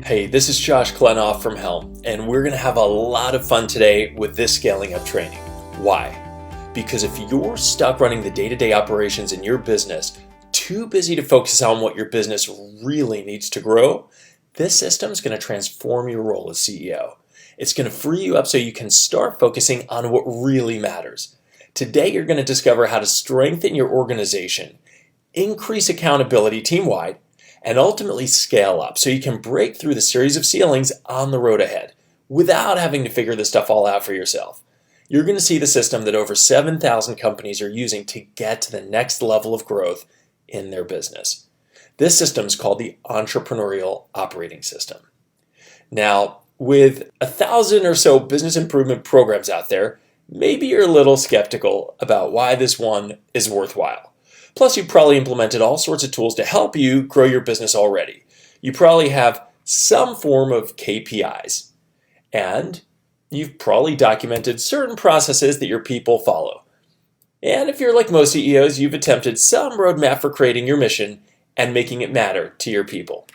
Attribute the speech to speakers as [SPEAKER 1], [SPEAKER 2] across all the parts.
[SPEAKER 1] Hey, this is Josh Klenoff from Helm, and we're going to have a lot of fun today with this scaling up training. Why? Because if you're stuck running the day-to-day operations in your business, too busy to focus on what your business really needs to grow, this system is going to transform your role as CEO. It's going to free you up so you can start focusing on what really matters. Today, you're going to discover how to strengthen your organization, increase accountability team-wide, and ultimately scale up so you can break through the series of ceilings on the road ahead without having to figure this stuff all out for yourself. You're going to see the system that over 7,000 companies are using to get to the next level of growth in their business. This system is called the Entrepreneurial Operating System. Now, with 1,000 or so business improvement programs out there, maybe you're a little skeptical about why this one is worthwhile. Plus, you've probably implemented all sorts of tools to help you grow your business already. You probably have some form of KPIs, and you've probably documented certain processes that your people follow. And if you're like most CEOs, you've attempted some roadmap for creating your mission and making it matter to your people.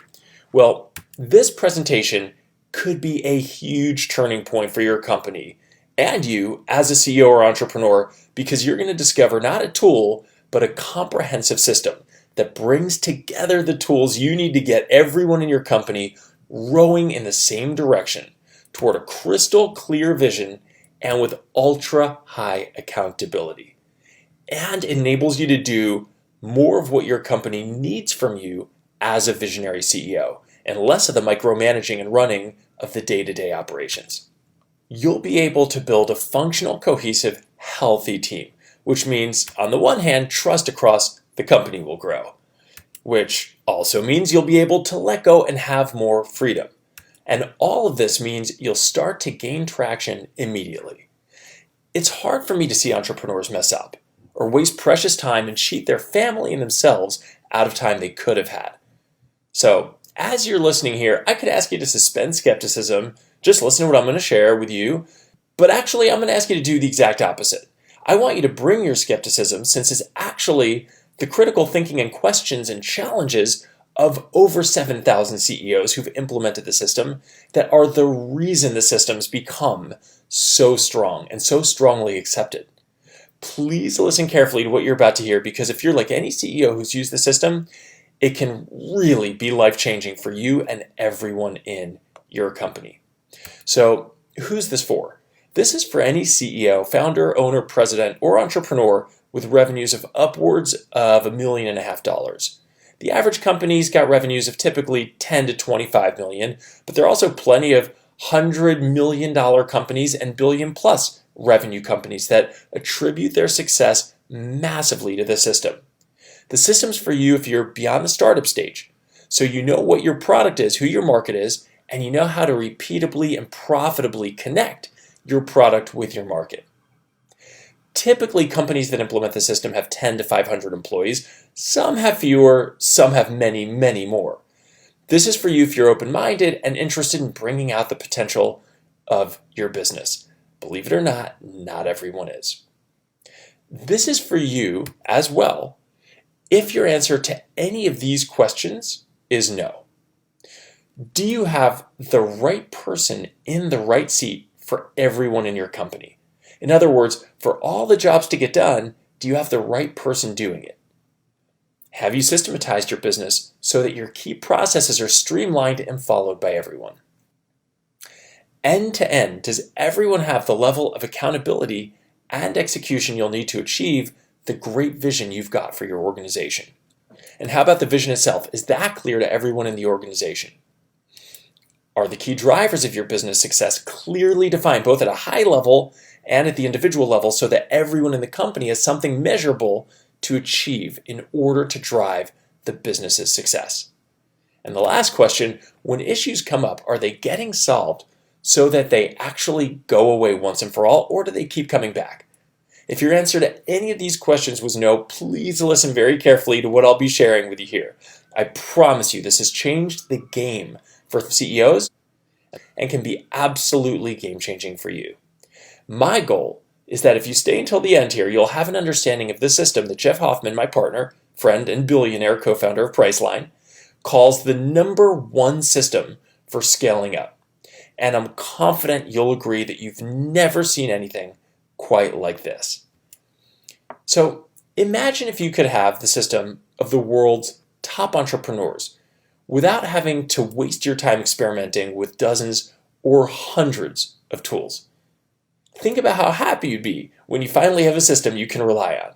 [SPEAKER 1] Well, this presentation could be a huge turning point for your company and you as a CEO or entrepreneur, because you're going to discover not a tool, but a comprehensive system that brings together the tools you need to get everyone in your company rowing in the same direction toward a crystal clear vision and with ultra high accountability, and enables you to do more of what your company needs from you as a visionary CEO and less of the micromanaging and running of the day-to-day operations. You'll be able to build a functional, cohesive, healthy team, which means, on the one hand, trust across the company will grow, which also means you'll be able to let go and have more freedom. And all of this means you'll start to gain traction immediately. It's hard for me to see entrepreneurs mess up or waste precious time and cheat their family and themselves out of time they could have had. So, as you're listening here, I could ask you to suspend skepticism, just listen to what I'm going to share with you, but actually I'm going to ask you to do the exact opposite. I want you to bring your skepticism, since it's actually the critical thinking and questions and challenges of over 7,000 CEOs who've implemented the system that are the reason the system's become so strong and so strongly accepted. Please listen carefully to what you're about to hear, because if you're like any CEO who's used the system, it can really be life-changing for you and everyone in your company. So, who's this for? This is for any CEO, founder, owner, president, or entrepreneur with revenues of upwards of $1.5 million. The average company's got revenues of typically 10 to 25 million, but there are also plenty of $100 million companies and billion-plus revenue companies that attribute their success massively to the system. The system's for you if you're beyond the startup stage, so you know what your product is, who your market is, and you know how to repeatably and profitably connect your product with your market. Typically, companies that implement the system have 10 to 500 employees. Some have fewer, some have many, many more. This is for you if you're open-minded and interested in bringing out the potential of your business. Believe it or not, not everyone is. This is for you as well if your answer to any of these questions is no. Do you have the right person in the right seat for everyone in your company? In other words, for all the jobs to get done, do you have the right person doing it? Have you systematized your business so that your key processes are streamlined and followed by everyone? End to end, does everyone have the level of accountability and execution you'll need to achieve the great vision you've got for your organization? And how about the vision itself? Is that clear to everyone in the organization? Are the key drivers of your business success clearly defined, both at a high level and at the individual level, so that everyone in the company has something measurable to achieve in order to drive the business's success? And the last question, when issues come up, are they getting solved so that they actually go away once and for all, or do they keep coming back? If your answer to any of these questions was no, please listen very carefully to what I'll be sharing with you here. I promise you this has changed the game for CEOs and can be absolutely game-changing for you. My goal is that if you stay until the end here, you'll have an understanding of the system that Jeff Hoffman, my partner, friend, and billionaire co-founder of Priceline, calls the #1 system for scaling up. And I'm confident you'll agree that you've never seen anything quite like this. So imagine if you could have the system of the world's top entrepreneurs without having to waste your time experimenting with dozens or hundreds of tools. Think about how happy you'd be when you finally have a system you can rely on.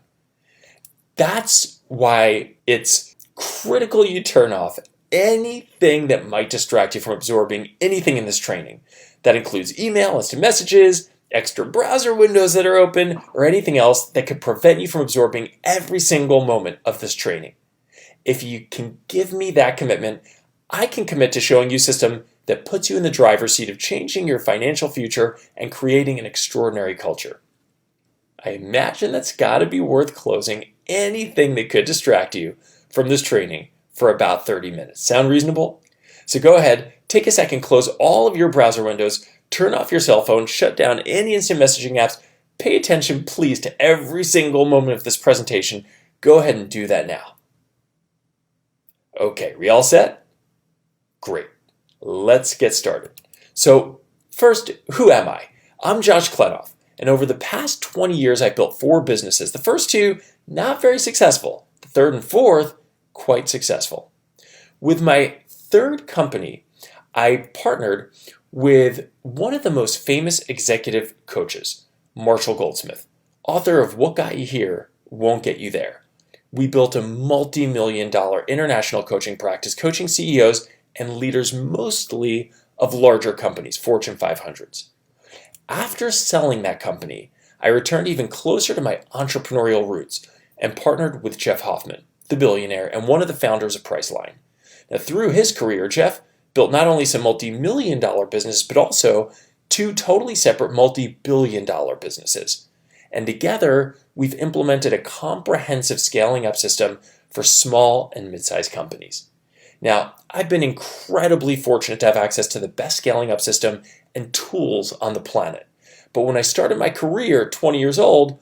[SPEAKER 1] That's why it's critical you turn off anything that might distract you from absorbing anything in this training. That includes email, instant messages, extra browser windows that are open, or anything else that could prevent you from absorbing every single moment of this training. If you can give me that commitment, I can commit to showing you a system that puts you in the driver's seat of changing your financial future and creating an extraordinary culture. I imagine that's got to be worth closing anything that could distract you from this training for about 30 minutes. Sound reasonable? So go ahead, take a second, close all of your browser windows, turn off your cell phone, shut down any instant messaging apps. Pay attention, please, to every single moment of this presentation. Go ahead and do that now. Okay, we all set? Great. Let's get started. So first, who am I? I'm Josh Klenoff, and over the past 20 years, I built 4 businesses. The first 2, not very successful. The third and fourth, quite successful. With my third company, I partnered with one of the most famous executive coaches, Marshall Goldsmith, author of What Got You Here Won't Get You There. We built a multi-million-dollar international coaching practice, coaching CEOs and leaders mostly of larger companies, Fortune 500s. After selling that company, I returned even closer to my entrepreneurial roots and partnered with Jeff Hoffman, the billionaire and one of the founders of Priceline. Now, through his career, Jeff built not only some multi-million-dollar businesses, but also 2 totally separate multi-billion-dollar businesses. And together, we've implemented a comprehensive scaling up system for small and mid-sized companies. Now, I've been incredibly fortunate to have access to the best scaling up system and tools on the planet. But when I started my career at 20 years old,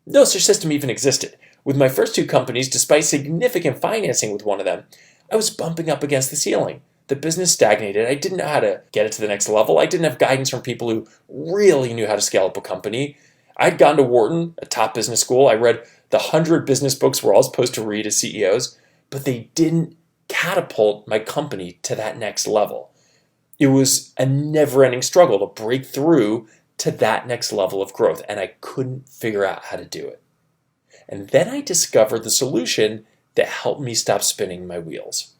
[SPEAKER 1] no such system even existed. With my first 2 companies, despite significant financing with one of them, I was bumping up against the ceiling. The business stagnated. I didn't know how to get it to the next level. I didn't have guidance from people who really knew how to scale up a company. I'd gone to Wharton, a top business school. I read the 100 business books we're all supposed to read as CEOs, but they didn't catapult my company to that next level. It was a never-ending struggle to break through to that next level of growth, and I couldn't figure out how to do it. And then I discovered the solution that helped me stop spinning my wheels.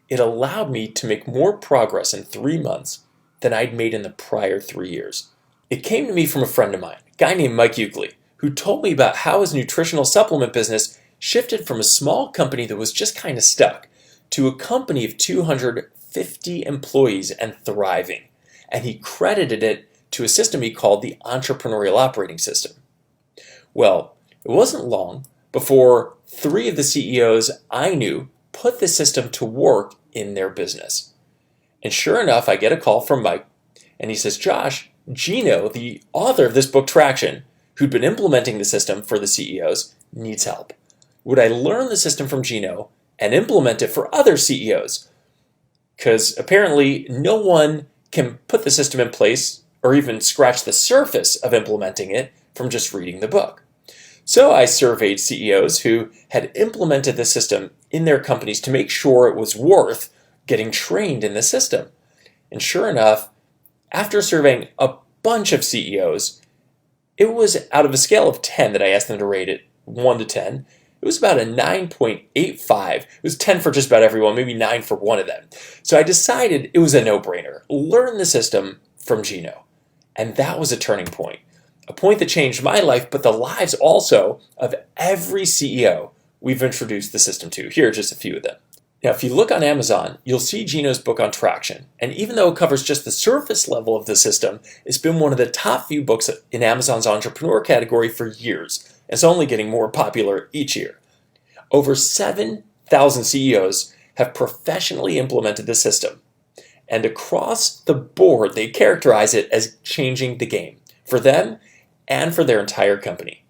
[SPEAKER 1] It allowed me to make more progress in 3 months than I'd made in the prior 3 years. It came to me from a friend of mine, a guy named Mike Euclid, who told me about how his nutritional supplement business shifted from a small company that was just kind of stuck to a company of 250 employees and thriving. And he credited it to a system he called the Entrepreneurial Operating System. Well, it wasn't long before 3 of the CEOs I knew put the system to work in their business. And sure enough, I get a call from Mike, and he says, Josh, Gino, the author of this book, Traction, who'd been implementing the system for the CEOs, needs help. Would I learn the system from Gino and implement it for other CEOs? Because apparently no one can put the system in place or even scratch the surface of implementing it from just reading the book. So I surveyed CEOs who had implemented the system in their companies to make sure it was worth getting trained in the system. And sure enough, after surveying a bunch of CEOs, it was out of a scale of 10 that I asked them to rate it, 1 to 10. It was about a 9.85. It was 10 for just about everyone, maybe 9 for one of them. So I decided it was a no-brainer. Learn the system from Gino. And that was a turning point. A point that changed my life, but the lives also of every CEO we've introduced the system to. Here are just a few of them. Now, if you look on Amazon, you'll see Gino's book on Traction. And even though it covers just the surface level of the system, it's been one of the top few books in Amazon's entrepreneur category for years. It's only getting more popular each year. Over 7,000 CEOs have professionally implemented the system. And across the board, they characterize it as changing the game for them and for their entire company.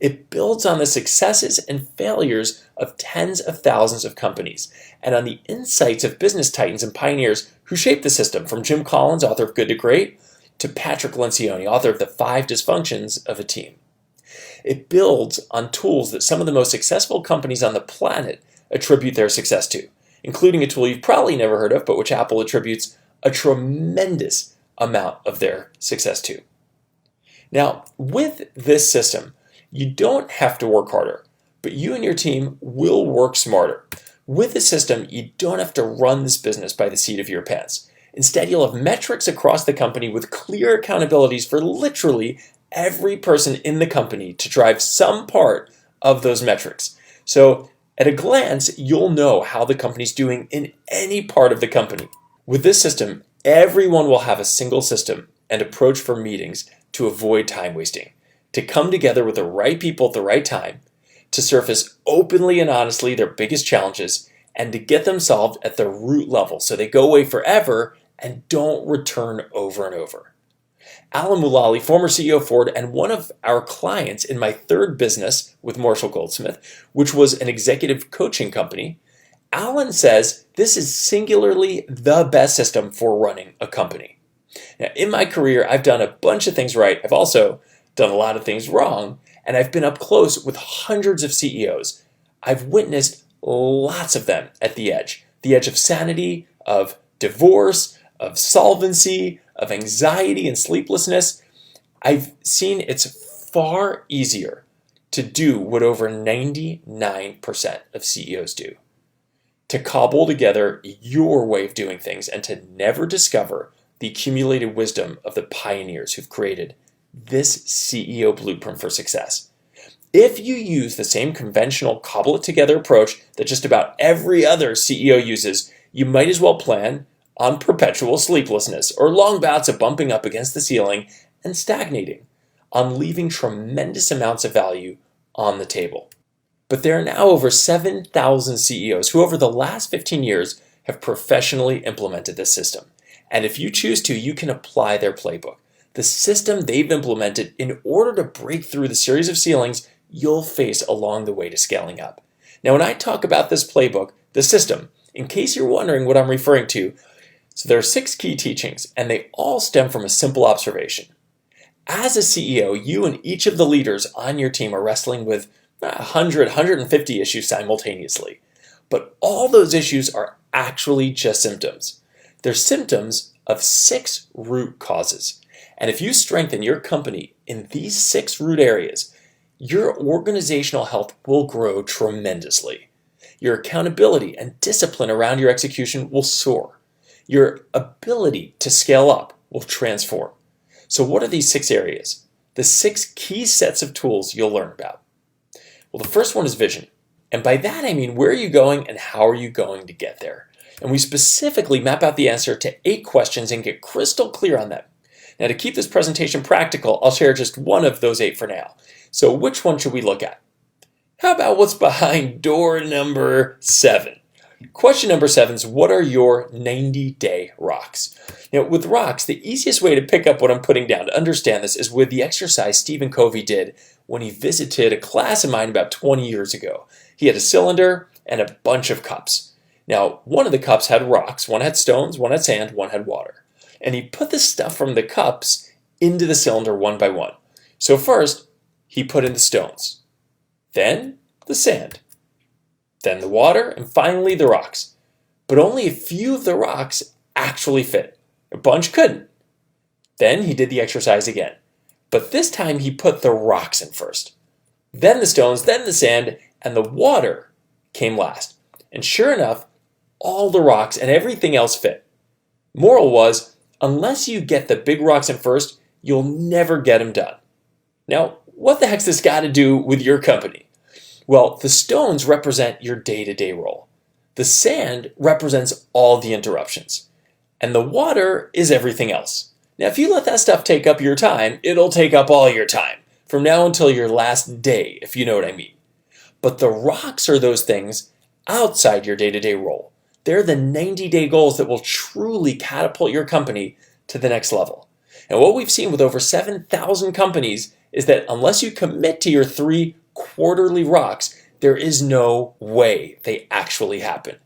[SPEAKER 1] It builds on the successes and failures of tens of thousands of companies and on the insights of business titans and pioneers who shaped the system, from Jim Collins, author of Good to Great, to Patrick Lencioni, author of The 5 Dysfunctions of a Team. It builds on tools that some of the most successful companies on the planet attribute their success to, including a tool you've probably never heard of, but which Apple attributes a tremendous amount of their success to. Now, with this system, you don't have to work harder, but you and your team will work smarter. With the system, you don't have to run this business by the seat of your pants. Instead, you'll have metrics across the company with clear accountabilities for literally every person in the company to drive some part of those metrics. So at a glance, you'll know how the company's doing in any part of the company. With this system, everyone will have a single system and approach for meetings to avoid time wasting, to come together with the right people at the right time, to surface openly and honestly their biggest challenges, and to get them solved at the root level so they go away forever and don't return over and over. Alan Mulally, former CEO of Ford and one of our clients in my third business with Marshall Goldsmith, which was an executive coaching company, Alan says this is singularly the best system for running a company. Now, in my career, I've done a bunch of things right. I've also done a lot of things wrong, and I've been up close with hundreds of CEOs. I've witnessed lots of them at the edge of sanity, of divorce, of solvency, of anxiety and sleeplessness. I've seen it's far easier to do what over 99% of CEOs do, to cobble together your way of doing things and to never discover the accumulated wisdom of the pioneers who've created this CEO blueprint for success. If you use the same conventional cobble it together approach that just about every other CEO uses, you might as well plan on perpetual sleeplessness or long bouts of bumping up against the ceiling and stagnating, on leaving tremendous amounts of value on the table. But there are now over 7,000 CEOs who over the last 15 years have professionally implemented this system. And if you choose to, you can apply their playbook, the system they've implemented in order to break through the series of ceilings you'll face along the way to scaling up. Now, when I talk about this playbook, the system, in case you're wondering what I'm referring to, so there are 6 key teachings, and they all stem from a simple observation. As a CEO, you and each of the leaders on your team are wrestling with 100, 150 issues simultaneously. But all those issues are actually just symptoms. They're symptoms of 6 root causes. And if you strengthen your company in these 6 root areas, your organizational health will grow tremendously. Your accountability and discipline around your execution will soar. Your ability to scale up will transform. So what are these 6 areas? The 6 key sets of tools you'll learn about. Well, the first one is vision. And by that I mean, where are you going and how are you going to get there? And we specifically map out the answer to 8 questions and get crystal clear on them. Now, to keep this presentation practical, I'll share just one of those 8 for now. So which one should we look at? How about what's behind door number 7? Question number 7 is, what are your 90-day rocks? Now, with rocks, the easiest way to pick up what I'm putting down to understand this is with the exercise Stephen Covey did when he visited a class of mine about 20 years ago. He had a cylinder and a bunch of cups. Now, one of the cups had rocks, one had stones, one had sand, one had water. And he put the stuff from the cups into the cylinder one by one. So first, he put in the stones, then the sand, then the water, and finally the rocks. But only a few of the rocks actually fit. A bunch couldn't. Then he did the exercise again. But this time he put the rocks in first, then the stones, then the sand, and the water came last. And sure enough, all the rocks and everything else fit. Moral was, unless you get the big rocks in first, you'll never get them done. Now, what the heck's this got to do with your company? Well, the stones represent your day-to-day role. The sand represents all the interruptions. And the water is everything else. Now, if you let that stuff take up your time, it'll take up all your time, from now until your last day, if you know what I mean. But the rocks are those things outside your day-to-day role. They're the 90-day goals that will truly catapult your company to the next level. And what we've seen with over 7,000 companies is that unless you commit to your 3 quarterly rocks, there is no way they actually happen.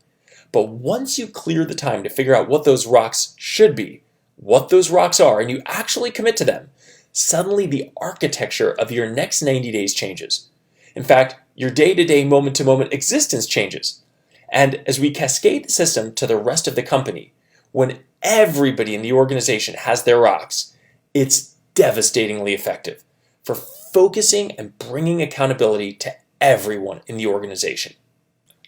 [SPEAKER 1] But once you clear the time to figure out what those rocks should be, what those rocks are, and you actually commit to them, suddenly the architecture of your next 90 days changes. In fact, your day-to-day, moment-to-moment existence changes. And as we cascade the system to the rest of the company, when everybody in the organization has their rocks, it's devastatingly effective for focusing and bringing accountability to everyone in the organization.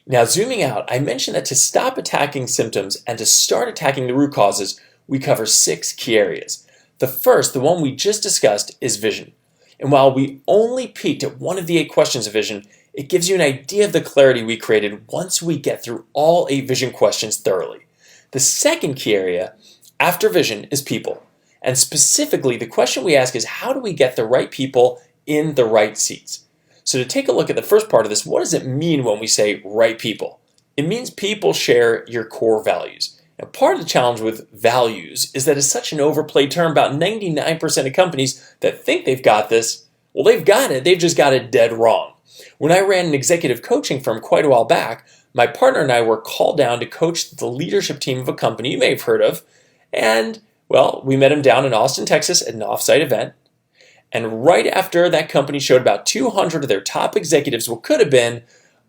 [SPEAKER 1] Now, zooming out, I mentioned that to stop attacking symptoms and to start attacking the root causes, we cover 6 key areas. The first, the one we just discussed, is vision. And while we only peeked at one of the 8 questions of vision, it gives you an idea of the clarity we created once we get through all 8 vision questions thoroughly. The second key area, after vision, is people. And specifically, the question we ask is, how do we get the right people in the right seats? So to take a look at the first part of this, what does it mean when we say right people? It means people share your core values. Now, part of the challenge with values is that it's such an overplayed term. About 99% of companies that think they've got this, well, they've got it, they've just got it dead wrong. When I ran an executive coaching firm quite a while back, my partner and I were called down to coach the leadership team of a company you may have heard of, and, well, we met him down in Austin, Texas at an offsite event. And right after that company showed about 200 of their top executives what could have been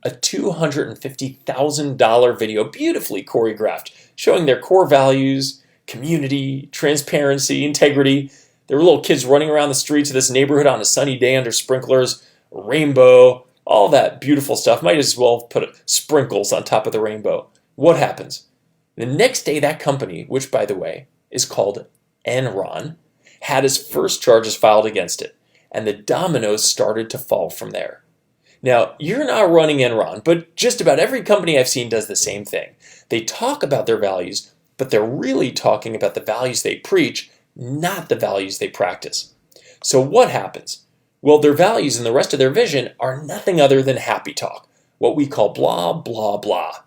[SPEAKER 1] a $250,000 video, beautifully choreographed, showing their core values, community, transparency, integrity. There were little kids running around the streets of this neighborhood on a sunny day under sprinklers, a rainbow, all that beautiful stuff. Might as well put sprinkles on top of the rainbow. What happens? The next day, that company, which by the way is called Enron, had his first charges filed against it, and the dominoes started to fall from there. Now, you're not running Enron, but just about every company I've seen does the same thing. They talk about their values, but they're really talking about the values they preach, not the values they practice. So what happens? Well, their values and the rest of their vision are nothing other than happy talk, what we call blah, blah, blah.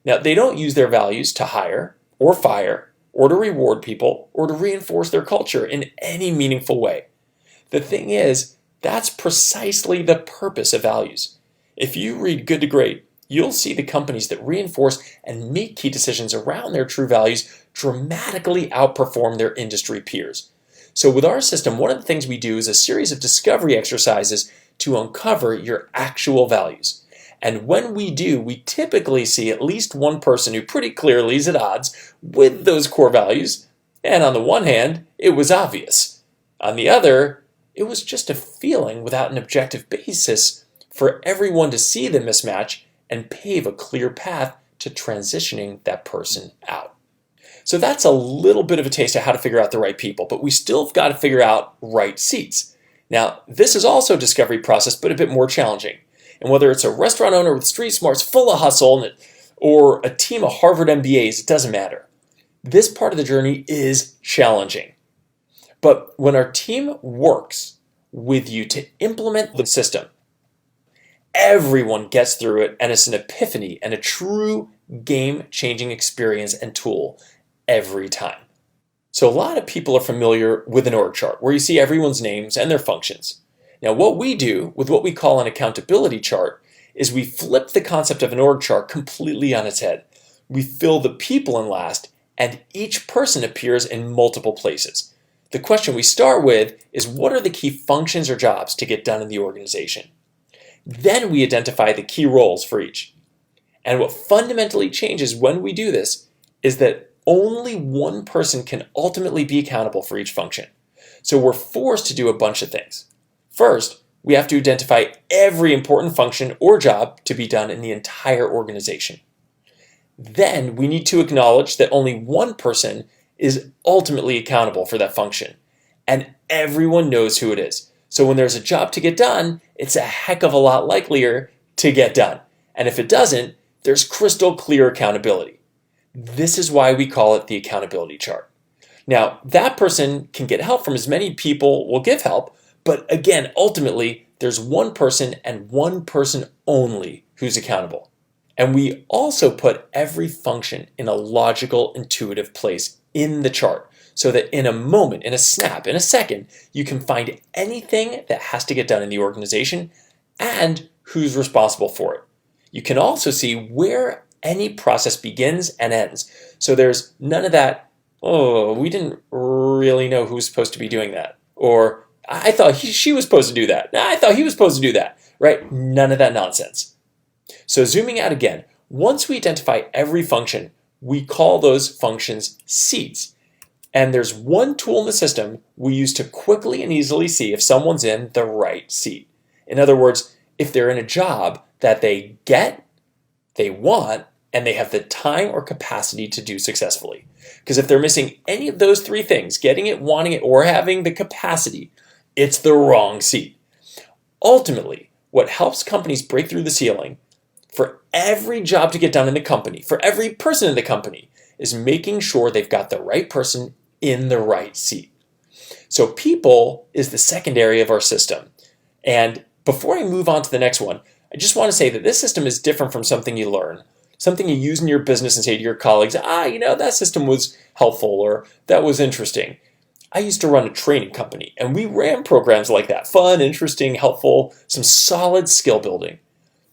[SPEAKER 1] Now, they don't use their values to hire or fire, or to reward people, or to reinforce their culture in any meaningful way. The thing is, that's precisely the purpose of values. If you read Good to Great, you'll see the companies that reinforce and make key decisions around their true values dramatically outperform their industry peers. So with our system, one of the things we do is a series of discovery exercises to uncover your actual values. And when we do, we typically see at least one person who pretty clearly is at odds with those core values. And on the one hand, it was obvious. On the other, it was just a feeling without an objective basis for everyone to see the mismatch and pave a clear path to transitioning that person out. So that's a little bit of a taste of how to figure out the right people, but we still have got to figure out right seats. Now, this is also a discovery process, but a bit more challenging. And whether it's a restaurant owner with street smarts full of hustle or a team of Harvard MBAs, it doesn't matter. This part of the journey is challenging. But when our team works with you to implement the system, everyone gets through it, and it's an epiphany and a true game-changing experience and tool every time. So a lot of people are familiar with an org chart where you see everyone's names and their functions. Now, what we do with what we call an accountability chart is we flip the concept of an org chart completely on its head. We fill the people in last, and each person appears in multiple places. The question we start with is, what are the key functions or jobs to get done in the organization? Then we identify the key roles for each. And what fundamentally changes when we do this is that only one person can ultimately be accountable for each function. So we're forced to do a bunch of things. First, we have to identify every important function or job to be done in the entire organization. Then we need to acknowledge that only one person is ultimately accountable for that function, and everyone knows who it is. So when there's a job to get done, it's a heck of a lot likelier to get done. And if it doesn't, there's crystal clear accountability. This is why we call it the accountability chart. Now, that person can get help from as many people will give help, but again, ultimately, there's one person and one person only who's accountable. And we also put every function in a logical, intuitive place in the chart so that in a moment, in a snap, in a second, you can find anything that has to get done in the organization and who's responsible for it. You can also see where any process begins and ends. So there's none of that, oh, we didn't really know who was supposed to be doing that. Or I thought she was supposed to do that. I thought he was supposed to do that, right? None of that nonsense. So zooming out again, once we identify every function, we call those functions seats. And there's one tool in the system we use to quickly and easily see if someone's in the right seat. In other words, if they're in a job that they get, they want, and they have the time or capacity to do successfully. Because if they're missing any of those three things, getting it, wanting it, or having the capacity, it's the wrong seat. Ultimately, what helps companies break through the ceiling for every job to get done in the company, for every person in the company, is making sure they've got the right person in the right seat. So people is the second area of our system. And before I move on to the next one, I just want to say that this system is different from something you learn, something you use in your business and say to your colleagues, that system was helpful or that was interesting. I used to run a training company and we ran programs like that, fun, interesting, helpful, some solid skill building.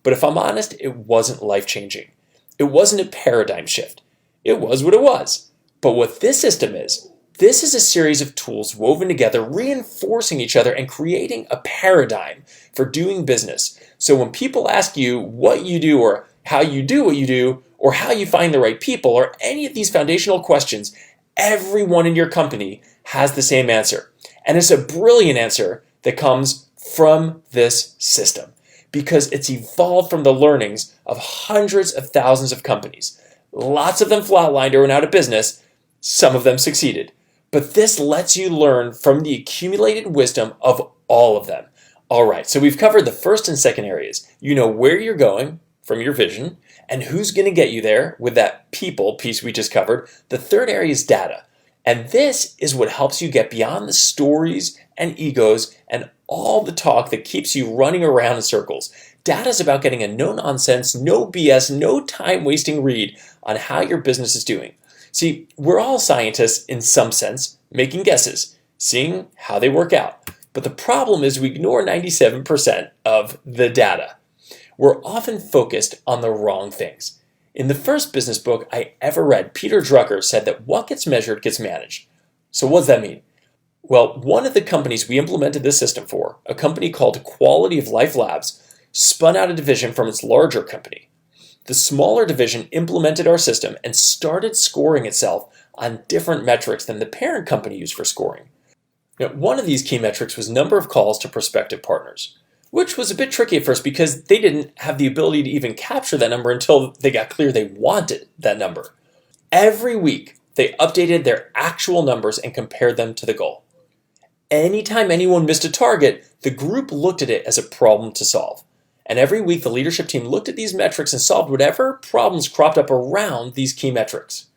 [SPEAKER 1] But if I'm honest, it wasn't life-changing. It wasn't a paradigm shift. It was what it was. But what this system is, this is a series of tools woven together, reinforcing each other and creating a paradigm for doing business. So when people ask you what you do or how you do what you do or how you find the right people or any of these foundational questions, everyone in your company has the same answer. And it's a brilliant answer that comes from this system because it's evolved from the learnings of hundreds of thousands of companies. Lots of them flatlined or went out of business. Some of them succeeded. But this lets you learn from the accumulated wisdom of all of them. All right, so we've covered the first and second areas. You know where you're going from your vision and who's going to get you there with that people piece we just covered. The third area is data. And this is what helps you get beyond the stories and egos and all the talk that keeps you running around in circles. Data is about getting a no-nonsense, no BS, no time-wasting read on how your business is doing. See, we're all scientists in some sense, making guesses, seeing how they work out. But the problem is we ignore 97% of the data. We're often focused on the wrong things. In the first business book I ever read, Peter Drucker said that what gets measured gets managed. So what does that mean? Well, one of the companies we implemented this system for, a company called Quality of Life Labs, spun out a division from its larger company. The smaller division implemented our system and started scoring itself on different metrics than the parent company used for scoring. Now, one of these key metrics was number of calls to prospective partners, which was a bit tricky at first because they didn't have the ability to even capture that number until they got clear they wanted that number. Every week, they updated their actual numbers and compared them to the goal. Anytime anyone missed a target, the group looked at it as a problem to solve. And every week, the leadership team looked at these metrics and solved whatever problems cropped up around these key metrics.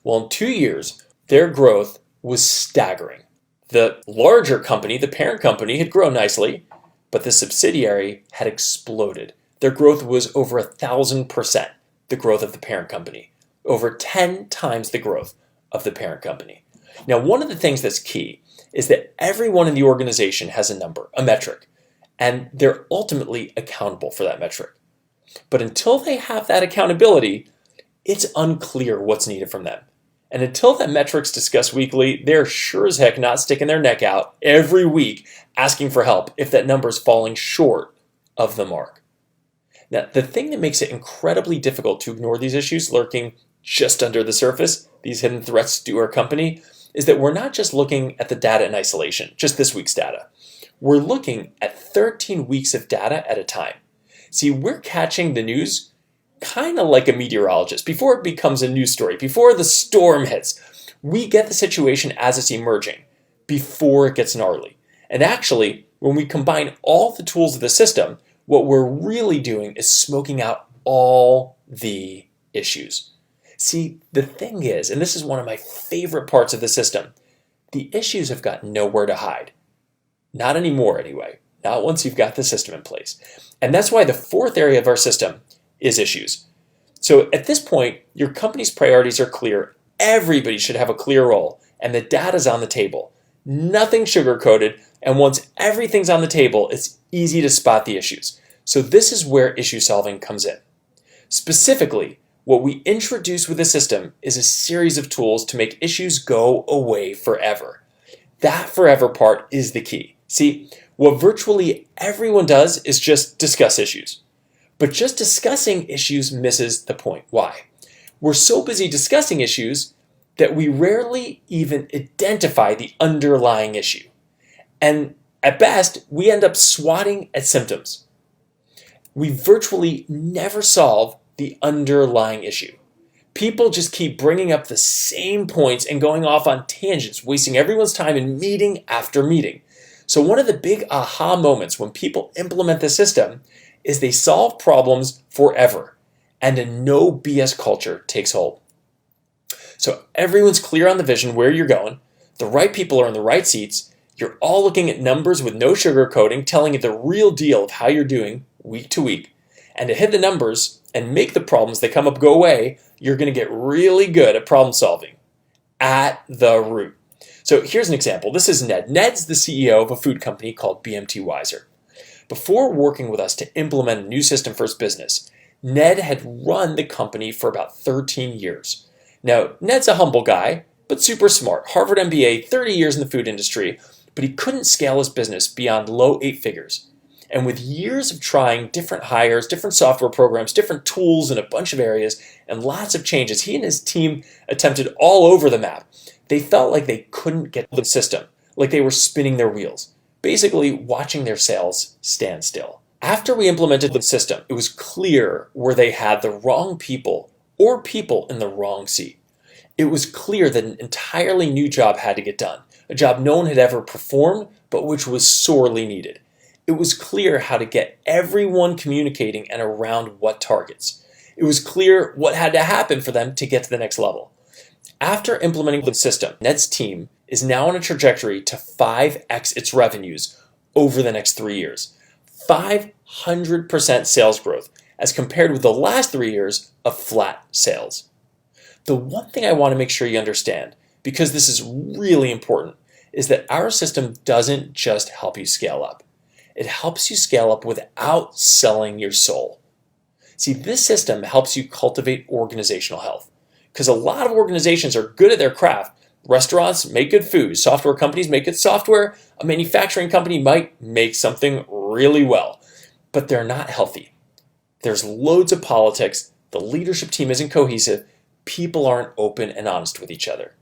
[SPEAKER 1] Well, in 2 years, their growth was staggering. The larger company, the parent company, had grown nicely, but the subsidiary had exploded. Their growth was over 1,000%, the growth of the parent company, over 10 times the growth of the parent company. Now, one of the things that's key is that everyone in the organization has a number, a metric, and they're ultimately accountable for that metric. But until they have that accountability, it's unclear what's needed from them. And until that metric's discussed weekly, they're sure as heck not sticking their neck out every week asking for help if that number's falling short of the mark. Now, the thing that makes it incredibly difficult to ignore these issues lurking just under the surface, these hidden threats to our company, is that we're not just looking at the data in isolation, just this week's data. We're looking at 13 weeks of data at a time. See, we're catching the news kind of like a meteorologist. Before it becomes a news story, before the storm hits, we get the situation as it's emerging, before it gets gnarly. And actually, when we combine all the tools of the system, what we're really doing is smoking out all the issues. See, the thing is, and this is one of my favorite parts of the system, the issues have got nowhere to hide. Not anymore, anyway. Not once you've got the system in place. And that's why the fourth area of our system is issues. So at this point, your company's priorities are clear. Everybody should have a clear role. and the data's on the table. Nothing sugar-coated, and once everything's on the table, it's easy to spot the issues. So this is where issue solving comes in. Specifically, what we introduce with the system is a series of tools to make issues go away forever. That forever part is the key. See, what virtually everyone does is just discuss issues. But just discussing issues misses the point. Why? We're so busy discussing issues that we rarely even identify the underlying issue. And at best, we end up swatting at symptoms. We virtually never solve the underlying issue. People just keep bringing up the same points and going off on tangents, wasting everyone's time in meeting after meeting. So one of the big aha moments when people implement the system is they solve problems forever, and a no BS culture takes hold. So everyone's clear on the vision, where you're going, the right people are in the right seats, you're all looking at numbers with no sugarcoating, telling you the real deal of how you're doing week to week. And to hit the numbers and make the problems that come up go away, you're going to get really good at problem solving at the root. So here's an example. This is Ned. Ned's the CEO of a food company called BMT Wiser. Before working with us to implement a new system for his business, Ned had run the company for about 13 years. Now, Ned's a humble guy, but super smart. Harvard MBA, 30 years in the food industry, but he couldn't scale his business beyond low 8 figures. And with years of trying different hires, different software programs, different tools in a bunch of areas, and lots of changes, he and his team attempted all over the map. They felt like they couldn't get the system, like they were spinning their wheels, basically watching their sales stand still. After we implemented the system, it was clear where they had the wrong people or people in the wrong seat. It was clear that an entirely new job had to get done, a job no one had ever performed, but which was sorely needed. It was clear how to get everyone communicating and around what targets. It was clear what had to happen for them to get to the next level. After implementing the system, Ned's team is now on a trajectory to 5x its revenues over the next 3 years. 500% sales growth as compared with the last 3 years of flat sales. The one thing I want to make sure you understand, because this is really important, is that our system doesn't just help you scale up. It helps you scale up without selling your soul. See, this system helps you cultivate organizational health, because a lot of organizations are good at their craft. Restaurants make good food, software companies make good software, a manufacturing company might make something really well, but they're not healthy. There's loads of politics, the leadership team isn't cohesive, people aren't open and honest with each other.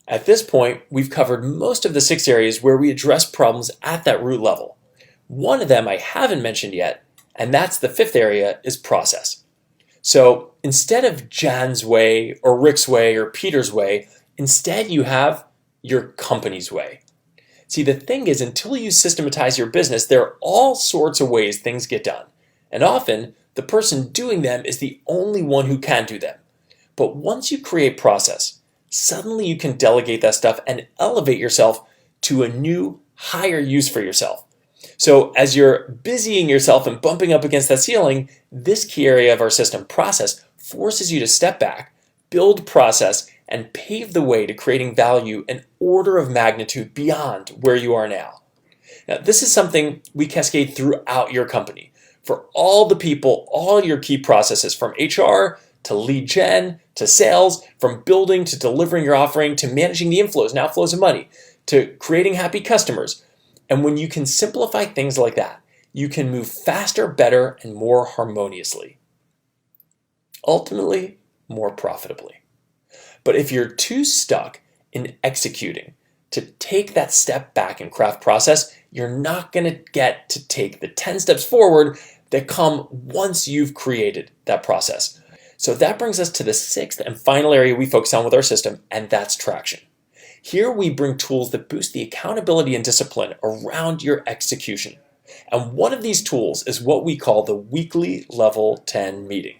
[SPEAKER 1] At this point, we've covered most of the 6 areas where we address problems at that root level. One of them I haven't mentioned yet, and that's the 5th area, is process. So instead of Jan's way or Rick's way or Peter's way, instead you have your company's way. See, the thing is, until you systematize your business, there are all sorts of ways things get done. And often, the person doing them is the only one who can do them. But once you create process, suddenly you can delegate that stuff and elevate yourself to a new, higher use for yourself. So as you're busying yourself and bumping up against that ceiling, this key area of our system, process, forces you to step back, build process, and pave the way to creating value an order of magnitude beyond where you are now. Now, this is something we cascade throughout your company. For all the people, all your key processes, from HR to lead gen to sales, from building to delivering your offering to managing the inflows and outflows of money, to creating happy customers. And when you can simplify things like that, you can move faster, better, and more harmoniously. Ultimately, more profitably. But if you're too stuck in executing to take that step back and craft process, you're not going to get to take the 10 steps forward that come once you've created that process. So that brings us to the 6th and final area we focus on with our system, and that's traction. Here we bring tools that boost the accountability and discipline around your execution. And one of these tools is what we call the weekly level 10 meeting.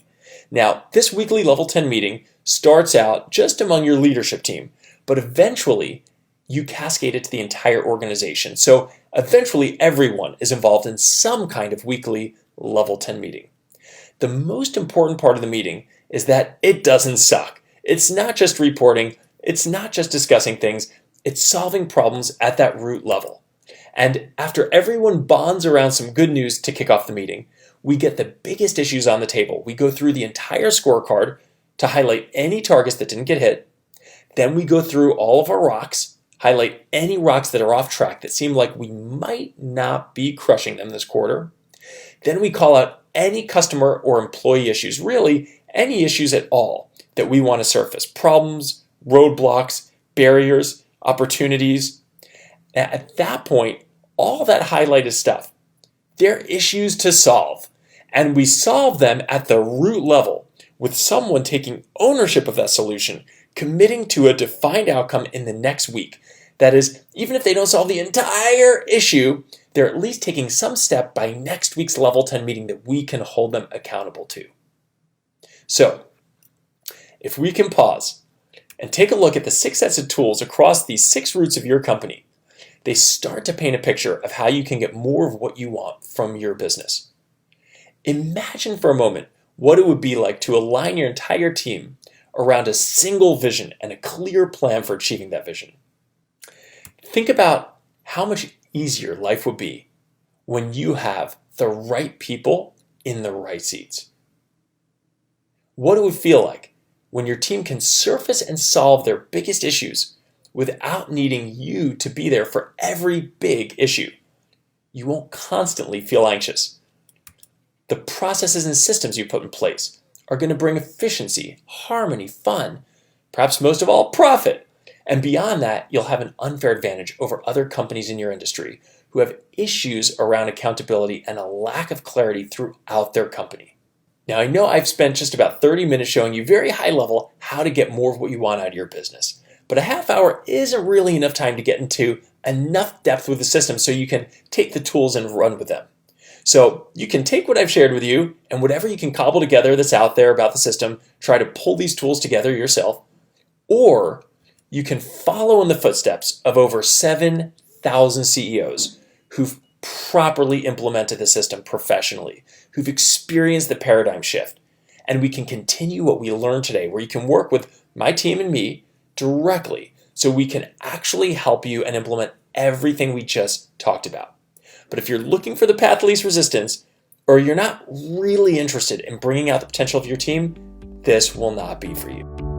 [SPEAKER 1] Now, this weekly level 10 meeting starts out just among your leadership team, but eventually you cascade it to the entire organization. So eventually everyone is involved in some kind of weekly level 10 meeting. The most important part of the meeting is that it doesn't suck. It's not just reporting. It's not just discussing things, it's solving problems at that root level. And after everyone bonds around some good news to kick off the meeting, we get the biggest issues on the table. We go through the entire scorecard to highlight any targets that didn't get hit. Then we go through all of our rocks, highlight any rocks that are off track that seem like we might not be crushing them this quarter. Then we call out any customer or employee issues, really any issues at all that we want to surface. Problems, roadblocks, barriers, opportunities. At that point, all that highlighted stuff, they're issues to solve. And we solve them at the root level with someone taking ownership of that solution, committing to a defined outcome in the next week. That is, even if they don't solve the entire issue, they're at least taking some step by next week's level 10 meeting that we can hold them accountable to. So, if we can pause and take a look at the 6 sets of tools across these 6 roots of your company, they start to paint a picture of how you can get more of what you want from your business. Imagine for a moment what it would be like to align your entire team around a single vision and a clear plan for achieving that vision. Think about how much easier life would be when you have the right people in the right seats. What it would feel like when your team can surface and solve their biggest issues without needing you to be there for every big issue. You won't constantly feel anxious. The processes and systems you put in place are going to bring efficiency, harmony, fun, perhaps most of all, profit. And beyond that, you'll have an unfair advantage over other companies in your industry who have issues around accountability and a lack of clarity throughout their company. Now, I know I've spent just about 30 minutes showing you very high level how to get more of what you want out of your business. But a half hour isn't really enough time to get into enough depth with the system so you can take the tools and run with them. So you can take what I've shared with you and whatever you can cobble together that's out there about the system, try to pull these tools together yourself, or you can follow in the footsteps of over 7,000 CEOs who've properly implemented the system professionally, who've experienced the paradigm shift. And we can continue what we learned today, where you can work with my team and me directly so we can actually help you and implement everything we just talked about. But if you're looking for the path of least resistance, or you're not really interested in bringing out the potential of your team, this will not be for you.